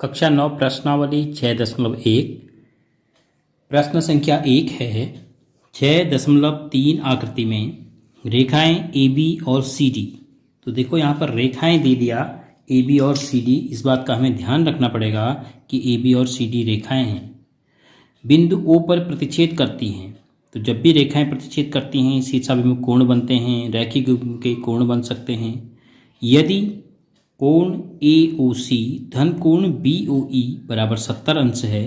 कक्षा 9 प्रश्नावली 6.1 प्रश्न संख्या 1 है 6.3 आकृति में रेखाएं ए बी और सी डी। तो देखो यहाँ पर रेखाएं दे दिया ए बी और सी डी। इस बात का हमें ध्यान रखना पड़ेगा कि ए बी और सी डी रेखाएं हैं, बिंदु ओ पर प्रतिच्छेद करती हैं। तो जब भी रेखाएं प्रतिच्छेद करती हैं शीर्षाभिमुख कोण बनते हैं, रैखिक युग्म के कोण बन सकते हैं। यदि कोण ए ओ सी धन कोण बी ओ ई बराबर 70 अंश है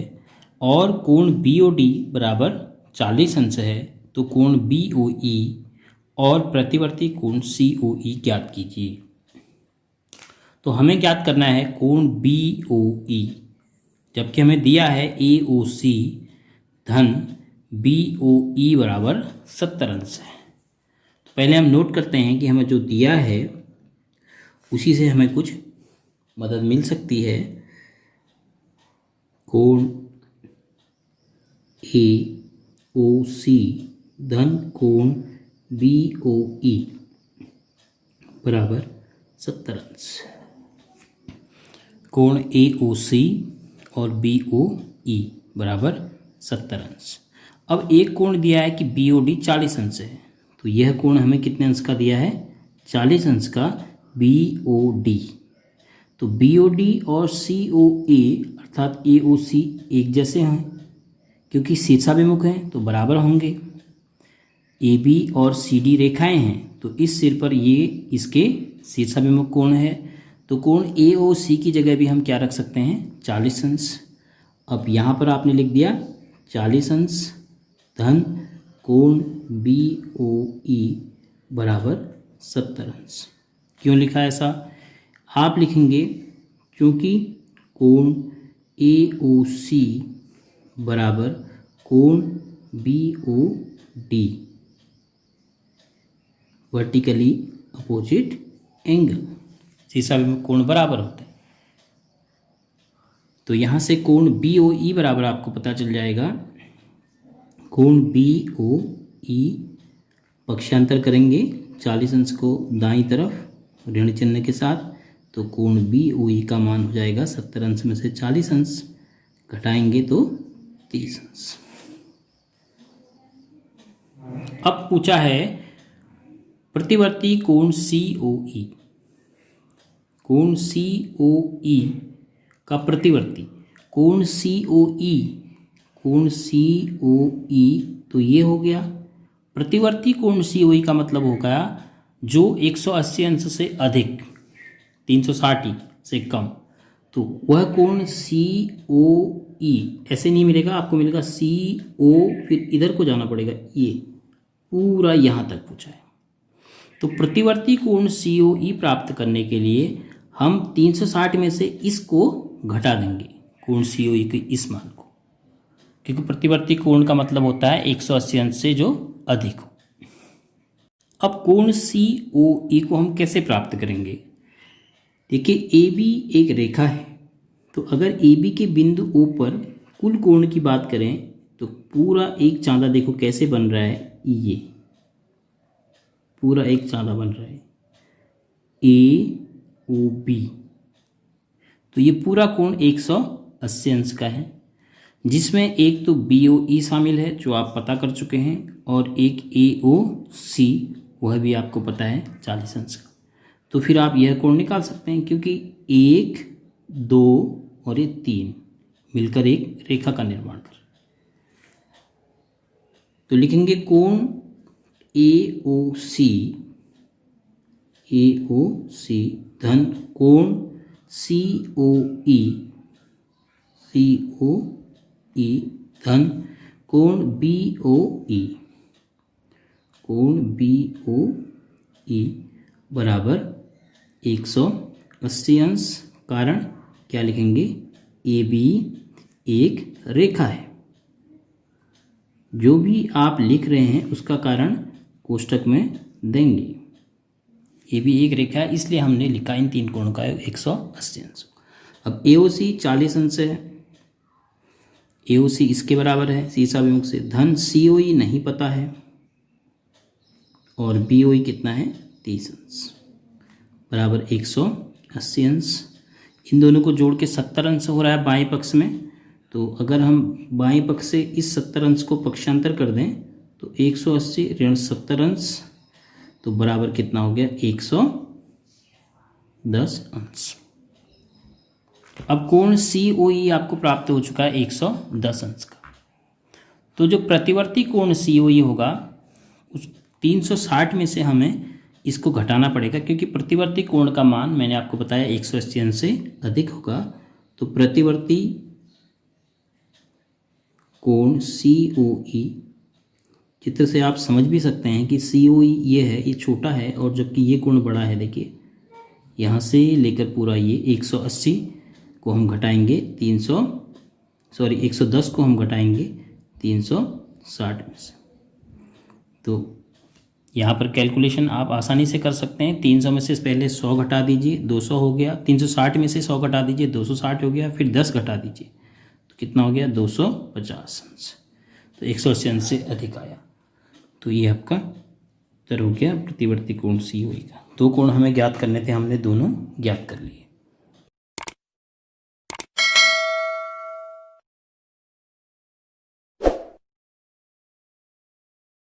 और कोण बी ओ डी बराबर 40 अंश है तो कोण बी ओ ई और प्रतिवर्ती कोण सी ओ ई ज्ञात कीजिए। तो हमें ज्ञात करना है कोण बी ओ ई, जबकि हमें दिया है ए ओ सी धन बी ओ ई बराबर 70 अंश है। तो पहले हम नोट करते हैं कि हमें जो दिया है उसी से हमें कुछ मदद मिल सकती है। कोण ए ओ सी धन कोण बी ओ ई बराबर 70 अंश। कोण ए ओ सी और बी ओ ई बराबर 70 अंश। अब एक कोण दिया है कि बी ओ डी 40 अंश है, तो यह कोण हमें कितने अंश का दिया है? 40 अंश का बी ओ डी। तो बी ओ डी और सी ओ ए अर्थात ए ओ सी एक जैसे हैं, क्योंकि शीर्षाभिमुख हैं तो बराबर होंगे। ए बी और सी डी रेखाएं हैं तो इस सिर पर ये इसके शीर्षाभिमुख कोण है, तो कोण ए ओ सी की जगह भी हम क्या रख सकते हैं? 40 अंश। अब यहाँ पर आपने लिख दिया 40 अंश धन कोण बी ओ ई बराबर 70 अंश। क्यों लिखा ऐसा? आप लिखेंगे क्योंकि कोण ए ओ सी बराबर कोण B O D vertically opposite angle, शीर्षाभिमुख कोण बराबर होते हैं। तो यहाँ से कोण बी ओ ई बराबर आपको पता चल जाएगा। कोण बी ओ ई पक्षांतर करेंगे 40 अंश को दाईं तरफ ऋण चिन्ह के साथ, तो कोण बी ओ ई का मान हो जाएगा 70 अंश में से 40 अंश घटाएंगे तो 30 अंश। अब पूछा है प्रतिवर्ती कोण सी ओ ई। कोण सी ओ ई का प्रतिवर्ती कोण सी ओ ई, कोण सी ओ ई तो ये हो गया। प्रतिवर्ती कोण सी ओ ई का मतलब होगा जो 180 अंश से अधिक 360 से कम, तो वह कोण सी ओ ई ऐसे नहीं मिलेगा, आपको मिलेगा सी ओ, फिर इधर को जाना पड़ेगा, ये पूरा यहाँ तक पूछा है। तो प्रतिवर्ती कोण सी ओ ई प्राप्त करने के लिए हम 360 में से इसको घटा देंगे, कोण सी ओ ई के इस मान को, क्योंकि प्रतिवर्ती कोण का मतलब होता है 180 अंश से जो अधिक हो। अब कोण सी ओ ई को हम कैसे प्राप्त करेंगे? देखिए ए बी एक रेखा है, तो अगर ए बी के बिंदु ओ पर कुल कोण की बात करें तो पूरा एक चांदा देखो कैसे बन रहा है, ये पूरा एक चांदा बन रहा है ए ओ बी। तो ये पूरा कोण 180 अंश का है, जिसमें एक तो बी ओ ई शामिल है जो आप पता कर चुके हैं, और एक ए ओ सी वह भी आपको पता है 40 अंश का। तो फिर आप यह कोण निकाल सकते हैं, क्योंकि 1, 2 और ये 3 मिलकर एक रेखा का निर्माण कर। तो लिखेंगे कोण ए ओ सी धन कोण सी ओ ई धन कोण बी ओ ई बराबर 180 अंश। कारण क्या लिखेंगे? ए बी एक रेखा है। जो भी आप लिख रहे हैं उसका कारण कोष्टक में देंगे। ए बी एक रेखा है इसलिए हमने लिखा इन तीन कोणों का 180 अंश। अब ए ओ सी 40 अंश है, ए ओ सी इसके बराबर है शीर्षाभिमुख से, धन सी ओ ई नहीं पता है, और बी ओ ई कितना है? 30 अंश बराबर 180 अंश। इन दोनों को जोड़ के 70 अंश हो रहा है बाएं पक्ष में। तो अगर हम बाएं पक्ष से इस 70 अंश को पक्षांतर कर दें तो 180 ऋण 70 अंश तो बराबर कितना हो गया 110 अंश। अब कोण COE आपको प्राप्त हो चुका है 110 अंश का। तो जो प्रतिवर्ती कोण COE होगा उस 360 में से हमें इसको घटाना पड़ेगा, क्योंकि प्रतिवर्ती कोण का मान मैंने आपको बताया 180 अंश से अधिक होगा। तो प्रतिवर्ती कोण COE, चित्र से आप समझ भी सकते हैं कि COE ये है, ये छोटा है और जबकि ये कोण बड़ा है। देखिए यहाँ से लेकर पूरा ये 180 को हम घटाएंगे 110 को हम घटाएंगे 360 में से। तो यहाँ पर कैलकुलेशन आप आसानी से कर सकते हैं। 300 में से पहले 100 घटा दीजिए, 200 हो गया। 360 में से 100 घटा दीजिए, 260 हो गया। फिर 10 घटा दीजिए तो कितना हो गया 250 अंश। तो 180 अंश से अधिक आया। तो ये आपका उत्तर हो गया प्रतिवर्ती कोण COE का। दो कोण हमें ज्ञात करने थे, हमने दोनों ज्ञात कर लिए।